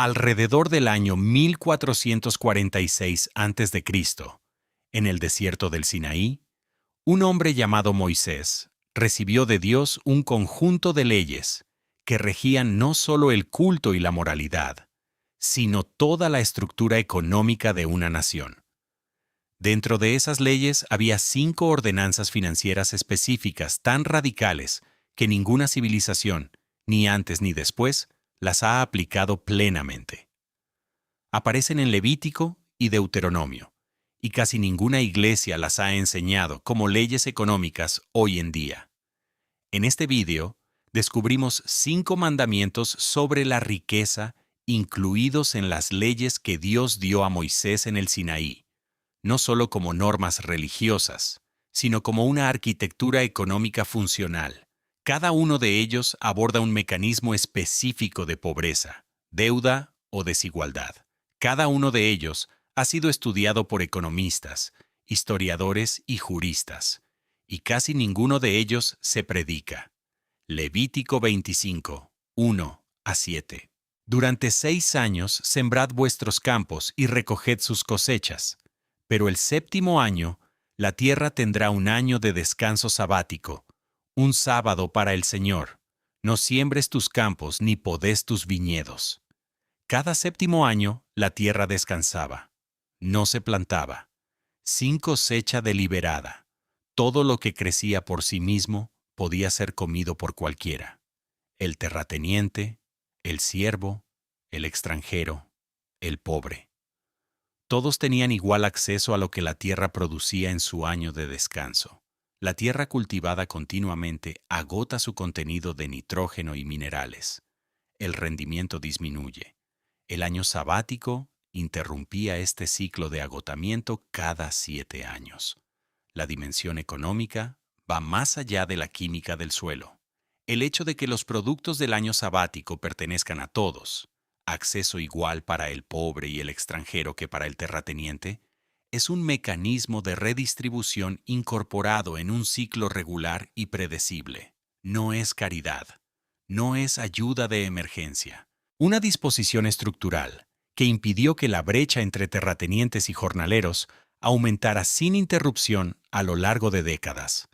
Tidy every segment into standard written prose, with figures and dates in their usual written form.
Alrededor del año 1446 a.C., en el desierto del Sinaí, un hombre llamado Moisés recibió de Dios un conjunto de leyes que regían no solo el culto y la moralidad, sino toda la estructura económica de una nación. Dentro de esas leyes había 5 ordenanzas financieras específicas tan radicales que ninguna civilización, ni antes ni después, las ha aplicado plenamente. Aparecen en Levítico y Deuteronomio, y casi ninguna iglesia las ha enseñado como leyes económicas hoy en día. En este vídeo, descubrimos 5 mandamientos sobre la riqueza incluidos en las leyes que Dios dio a Moisés en el Sinaí, no solo como normas religiosas, sino como una arquitectura económica funcional. Cada uno de ellos aborda un mecanismo específico de pobreza, deuda o desigualdad. Cada uno de ellos ha sido estudiado por economistas, historiadores y juristas, y casi ninguno de ellos se predica. Levítico 25, 1 a 7. Durante 6 años sembrad vuestros campos y recoged sus cosechas, pero el 7º año la tierra tendrá un año de descanso sabático, un sábado para el Señor. No siembres tus campos ni podes tus viñedos. Cada 7º año la tierra descansaba, no se plantaba, sin cosecha deliberada. Todo lo que crecía por sí mismo podía ser comido por cualquiera: el terrateniente, el siervo, el extranjero, el pobre. Todos tenían igual acceso a lo que la tierra producía en su año de descanso. La tierra cultivada continuamente agota su contenido de nitrógeno y minerales. El rendimiento disminuye. El año sabático interrumpía este ciclo de agotamiento cada 7 años. La dimensión económica va más allá de la química del suelo. El hecho de que los productos del año sabático pertenezcan a todos, acceso igual para el pobre y el extranjero que para el terrateniente, es un mecanismo de redistribución incorporado en un ciclo regular y predecible. No es caridad, no es ayuda de emergencia. Una disposición estructural que impidió que la brecha entre terratenientes y jornaleros aumentara sin interrupción a lo largo de décadas.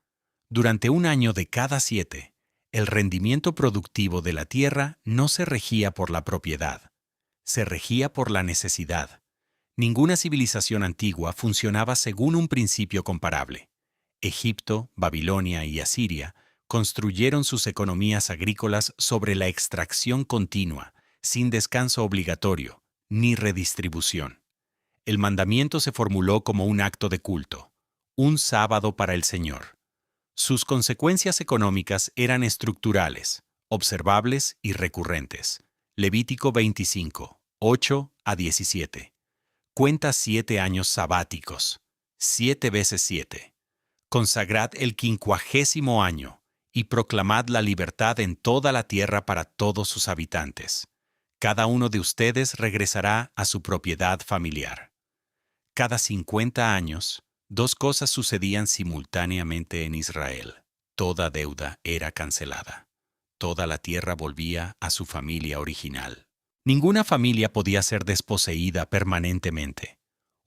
Durante un año de cada 7, el rendimiento productivo de la tierra no se regía por la propiedad, se regía por la necesidad. Ninguna civilización antigua funcionaba según un principio comparable. Egipto, Babilonia y Asiria construyeron sus economías agrícolas sobre la extracción continua, sin descanso obligatorio, ni redistribución. El mandamiento se formuló como un acto de culto, un sábado para el Señor. Sus consecuencias económicas eran estructurales, observables y recurrentes. Levítico 25, 8 a 17. Cuenta 7 años sabáticos, 7 veces 7. Consagrad el 50º año y proclamad la libertad en toda la tierra para todos sus habitantes. Cada uno de ustedes regresará a su propiedad familiar. Cada 50 años, 2 cosas sucedían simultáneamente en Israel. Toda deuda era cancelada. Toda la tierra volvía a su familia original. Ninguna familia podía ser desposeída permanentemente.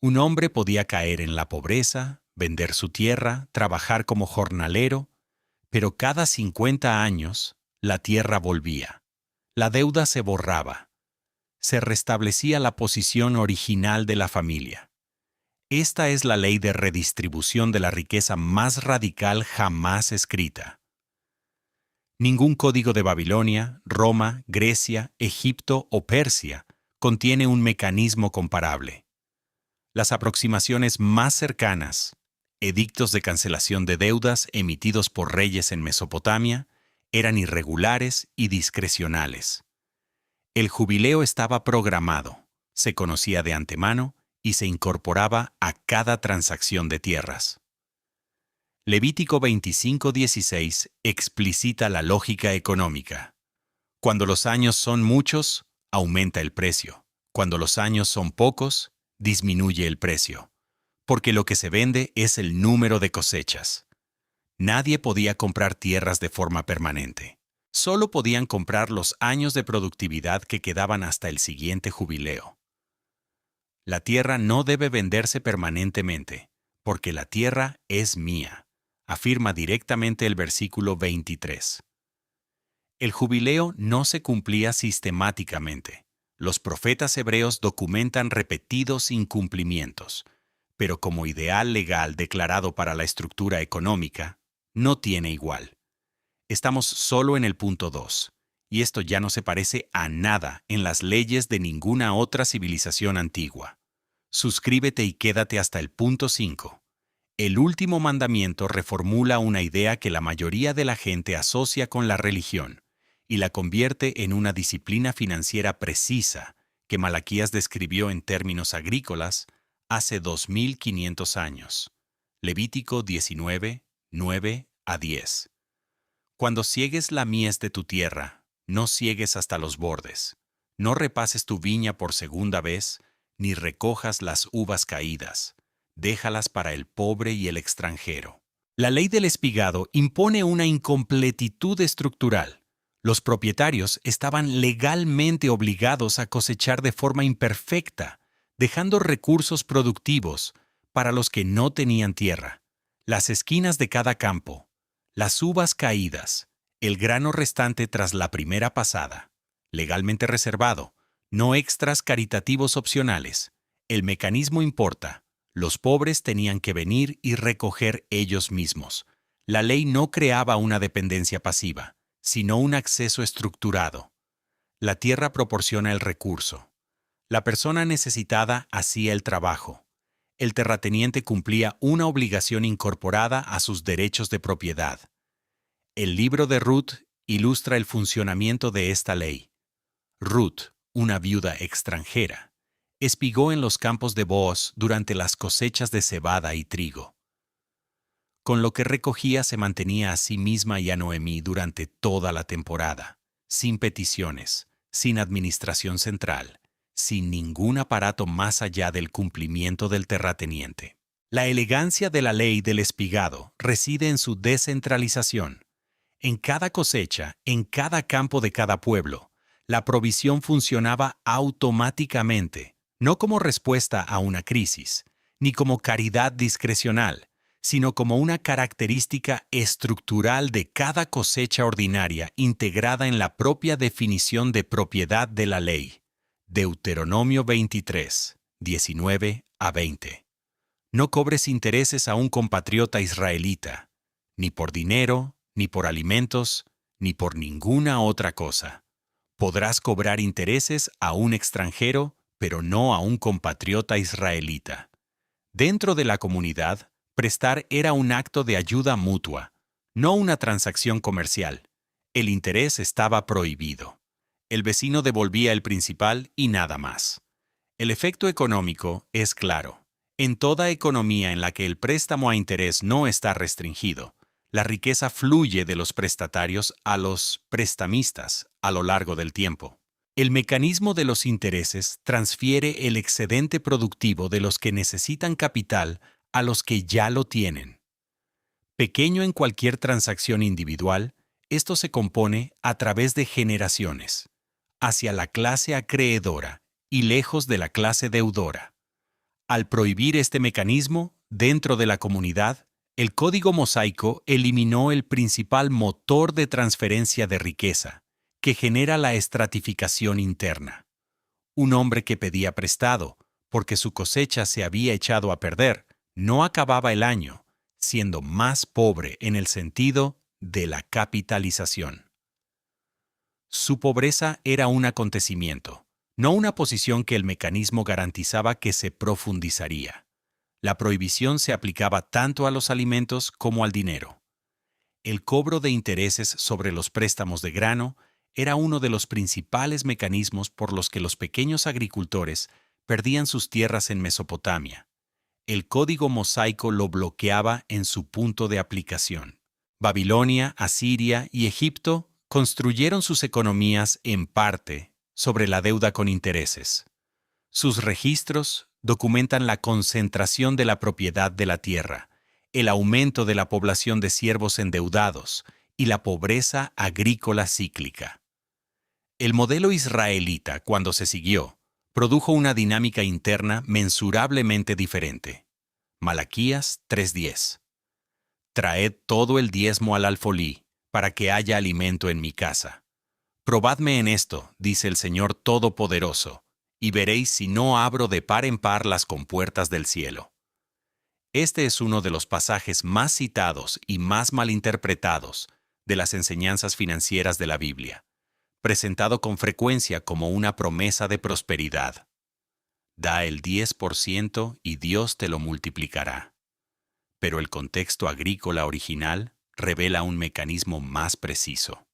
Un hombre podía caer en la pobreza, vender su tierra, trabajar como jornalero, pero cada 50 años la tierra volvía. La deuda se borraba. Se restablecía la posición original de la familia. Esta es la ley de redistribución de la riqueza más radical jamás escrita. Ningún código de Babilonia, Roma, Grecia, Egipto o Persia contiene un mecanismo comparable. Las aproximaciones más cercanas, edictos de cancelación de deudas emitidos por reyes en Mesopotamia, eran irregulares y discrecionales. El jubileo estaba programado, se conocía de antemano y se incorporaba a cada transacción de tierras. Levítico 25:16 explicita la lógica económica. Cuando los años son muchos, aumenta el precio. Cuando los años son pocos, disminuye el precio, porque lo que se vende es el número de cosechas. Nadie podía comprar tierras de forma permanente. Solo podían comprar los años de productividad que quedaban hasta el siguiente jubileo. La tierra no debe venderse permanentemente, porque la tierra es mía, afirma directamente el versículo 23. El jubileo no se cumplía sistemáticamente. Los profetas hebreos documentan repetidos incumplimientos, pero como ideal legal declarado para la estructura económica, no tiene igual. Estamos solo en el punto 2, y esto ya no se parece a nada en las leyes de ninguna otra civilización antigua. Suscríbete y quédate hasta el punto 5. El último mandamiento reformula una idea que la mayoría de la gente asocia con la religión y la convierte en una disciplina financiera precisa que Malaquías describió en términos agrícolas hace 2500 años. Levítico 19, 9 a 10. Cuando ciegues la mies de tu tierra, no ciegues hasta los bordes. No repases tu viña por segunda vez, ni recojas las uvas caídas. Déjalas para el pobre y el extranjero. La ley del espigado impone una incompletitud estructural. Los propietarios estaban legalmente obligados a cosechar de forma imperfecta, dejando recursos productivos para los que no tenían tierra. Las esquinas de cada campo, las uvas caídas, el grano restante tras la primera pasada, legalmente reservado, no extras caritativos opcionales. El mecanismo importa. Los pobres tenían que venir y recoger ellos mismos. La ley no creaba una dependencia pasiva, sino un acceso estructurado. La tierra proporciona el recurso. La persona necesitada hacía el trabajo. El terrateniente cumplía una obligación incorporada a sus derechos de propiedad. El libro de Ruth ilustra el funcionamiento de esta ley. Ruth, una viuda extranjera, espigó en los campos de Booz durante las cosechas de cebada y trigo. Con lo que recogía se mantenía a sí misma y a Noemí durante toda la temporada, sin peticiones, sin administración central, sin ningún aparato más allá del cumplimiento del terrateniente. La elegancia de la ley del espigado reside en su descentralización. En cada cosecha, en cada campo de cada pueblo, la provisión funcionaba automáticamente, no como respuesta a una crisis, ni como caridad discrecional, sino como una característica estructural de cada cosecha ordinaria integrada en la propia definición de propiedad de la ley. Deuteronomio 23, 19 a 20. No cobres intereses a un compatriota israelita, ni por dinero, ni por alimentos, ni por ninguna otra cosa. Podrás cobrar intereses a un extranjero, pero no a un compatriota israelita. Dentro de la comunidad, prestar era un acto de ayuda mutua, no una transacción comercial. El interés estaba prohibido. El vecino devolvía el principal y nada más. El efecto económico es claro. En toda economía en la que el préstamo a interés no está restringido, la riqueza fluye de los prestatarios a los prestamistas a lo largo del tiempo. El mecanismo de los intereses transfiere el excedente productivo de los que necesitan capital a los que ya lo tienen. Pequeño en cualquier transacción individual, esto se compone a través de generaciones, hacia la clase acreedora y lejos de la clase deudora. Al prohibir este mecanismo dentro de la comunidad, el código mosaico eliminó el principal motor de transferencia de riqueza, que genera la estratificación interna. Un hombre que pedía prestado, porque su cosecha se había echado a perder, no acababa el año, siendo más pobre en el sentido de la capitalización. Su pobreza era un acontecimiento, no una posición que el mecanismo garantizaba que se profundizaría. La prohibición se aplicaba tanto a los alimentos como al dinero. El cobro de intereses sobre los préstamos de grano era uno de los principales mecanismos por los que los pequeños agricultores perdían sus tierras en Mesopotamia. El código mosaico lo bloqueaba en su punto de aplicación. Babilonia, Asiria y Egipto construyeron sus economías en parte sobre la deuda con intereses. Sus registros documentan la concentración de la propiedad de la tierra, el aumento de la población de siervos endeudados y la pobreza agrícola cíclica. El modelo israelita, cuando se siguió, produjo una dinámica interna mensurablemente diferente. Malaquías 3:10. Traed todo el diezmo al alfolí, para que haya alimento en mi casa. Probadme en esto, dice el Señor Todopoderoso, y veréis si no abro de par en par las compuertas del cielo. Este es uno de los pasajes más citados y más malinterpretados de las enseñanzas financieras de la Biblia, presentado con frecuencia como una promesa de prosperidad. Da el 10% y Dios te lo multiplicará. Pero el contexto agrícola original revela un mecanismo más preciso.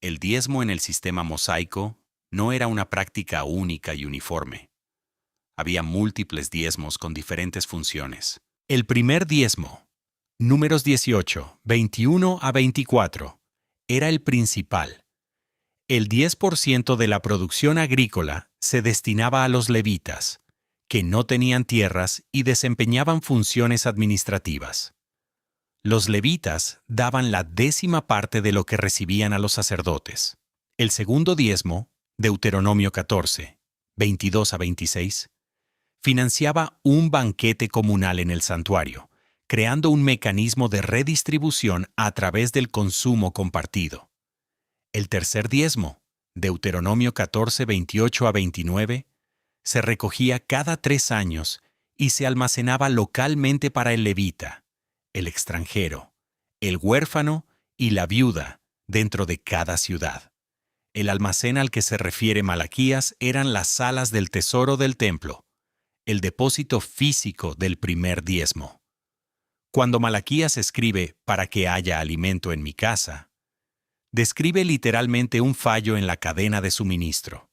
El diezmo en el sistema mosaico no era una práctica única y uniforme. Había múltiples diezmos con diferentes funciones. El primer diezmo, Números 18, 21 a 24, era el principal. El 10% de la producción agrícola se destinaba a los levitas, que no tenían tierras y desempeñaban funciones administrativas. Los levitas daban la 10ª parte de lo que recibían a los sacerdotes. El segundo diezmo, Deuteronomio 14, 22 a 26, financiaba un banquete comunal en el santuario, creando un mecanismo de redistribución a través del consumo compartido. El tercer diezmo, Deuteronomio 14, 28 a 29, se recogía cada 3 años y se almacenaba localmente para el levita, el extranjero, el huérfano y la viuda dentro de cada ciudad. El almacén al que se refiere Malaquías eran las salas del tesoro del templo, el depósito físico del primer diezmo. Cuando Malaquías escribe «para que haya alimento en mi casa», describe literalmente un fallo en la cadena de suministro.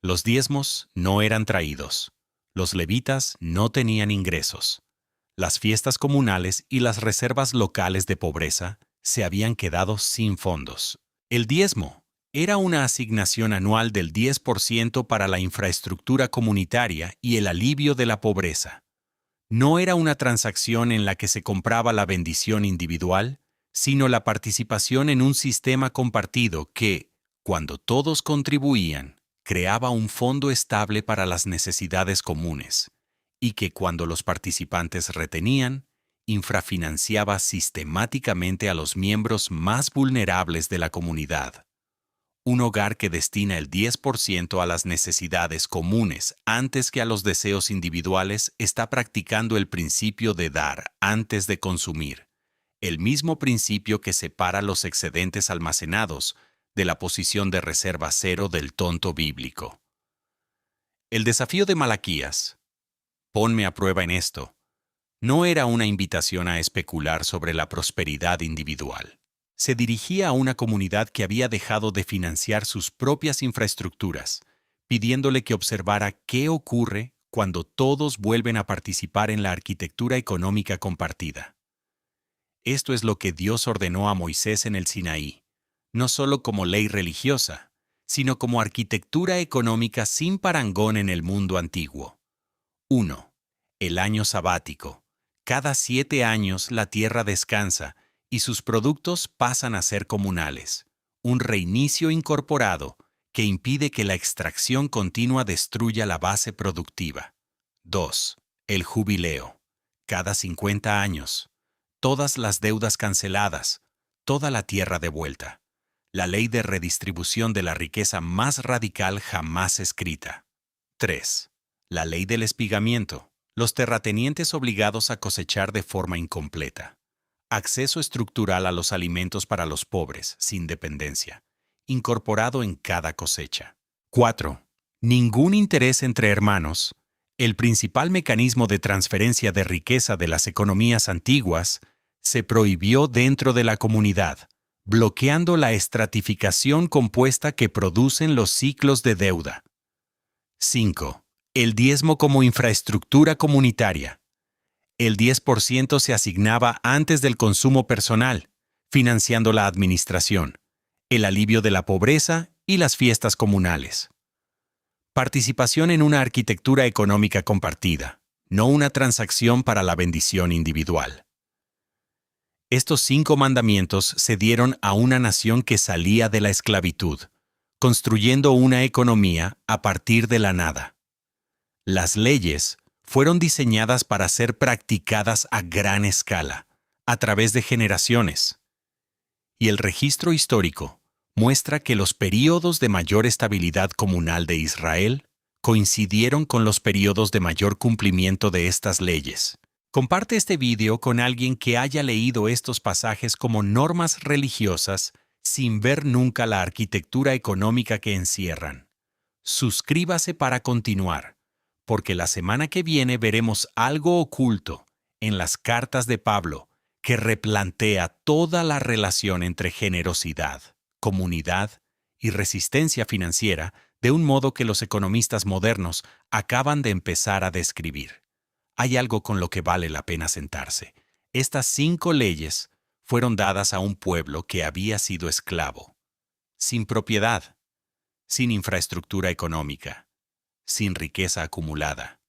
Los diezmos no eran traídos. Los levitas no tenían ingresos. Las fiestas comunales y las reservas locales de pobreza se habían quedado sin fondos. El diezmo era una asignación anual del 10% para la infraestructura comunitaria y el alivio de la pobreza. No era una transacción en la que se compraba la bendición individual, sino la participación en un sistema compartido que, cuando todos contribuían, creaba un fondo estable para las necesidades comunes, y que cuando los participantes retenían, infrafinanciaba sistemáticamente a los miembros más vulnerables de la comunidad. Un hogar que destina el 10% a las necesidades comunes antes que a los deseos individuales está practicando el principio de dar antes de consumir, el mismo principio que separa los excedentes almacenados de la posición de reserva cero del tonto bíblico. El desafío de Malaquías, ponme a prueba en esto, no era una invitación a especular sobre la prosperidad individual. Se dirigía a una comunidad que había dejado de financiar sus propias infraestructuras, pidiéndole que observara qué ocurre cuando todos vuelven a participar en la arquitectura económica compartida. Esto es lo que Dios ordenó a Moisés en el Sinaí, no solo como ley religiosa, sino como arquitectura económica sin parangón en el mundo antiguo. 1. El año sabático. Cada 7 años la tierra descansa y sus productos pasan a ser comunales, un reinicio incorporado que impide que la extracción continua destruya la base productiva. 2. El jubileo. Cada 50 años. Todas las deudas canceladas, toda la tierra devuelta. La ley de redistribución de la riqueza más radical jamás escrita. 3. La ley del espigamiento. Los terratenientes obligados a cosechar de forma incompleta. Acceso estructural a los alimentos para los pobres, sin dependencia, incorporado en cada cosecha. 4. Ningún interés entre hermanos. El principal mecanismo de transferencia de riqueza de las economías antiguas se prohibió dentro de la comunidad, bloqueando la estratificación compuesta que producen los ciclos de deuda. 5. El diezmo como infraestructura comunitaria. El 10% se asignaba antes del consumo personal, financiando la administración, el alivio de la pobreza y las fiestas comunales. Participación en una arquitectura económica compartida, no una transacción para la bendición individual. Estos 5 mandamientos se dieron a una nación que salía de la esclavitud, construyendo una economía a partir de la nada. Las leyes fueron diseñadas para ser practicadas a gran escala, a través de generaciones. Y el registro histórico muestra que los períodos de mayor estabilidad comunal de Israel coincidieron con los períodos de mayor cumplimiento de estas leyes. Comparte este video con alguien que haya leído estos pasajes como normas religiosas sin ver nunca la arquitectura económica que encierran. Suscríbase para continuar, porque la semana que viene veremos algo oculto en las cartas de Pablo que replantea toda la relación entre generosidad, comunidad y resistencia financiera de un modo que los economistas modernos acaban de empezar a describir. Hay algo con lo que vale la pena sentarse. Estas 5 leyes fueron dadas a un pueblo que había sido esclavo, sin propiedad, sin infraestructura económica, sin riqueza acumulada.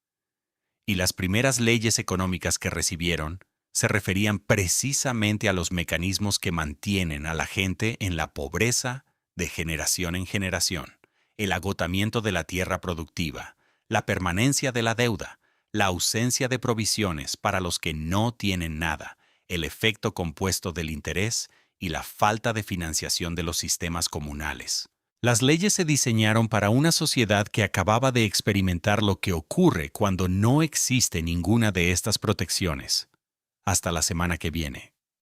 Y las primeras leyes económicas que recibieron se referían precisamente a los mecanismos que mantienen a la gente en la pobreza de generación en generación, el agotamiento de la tierra productiva, la permanencia de la deuda, la ausencia de provisiones para los que no tienen nada, el efecto compuesto del interés y la falta de financiación de los sistemas comunales. Las leyes se diseñaron para una sociedad que acababa de experimentar lo que ocurre cuando no existe ninguna de estas protecciones. Hasta la semana que viene.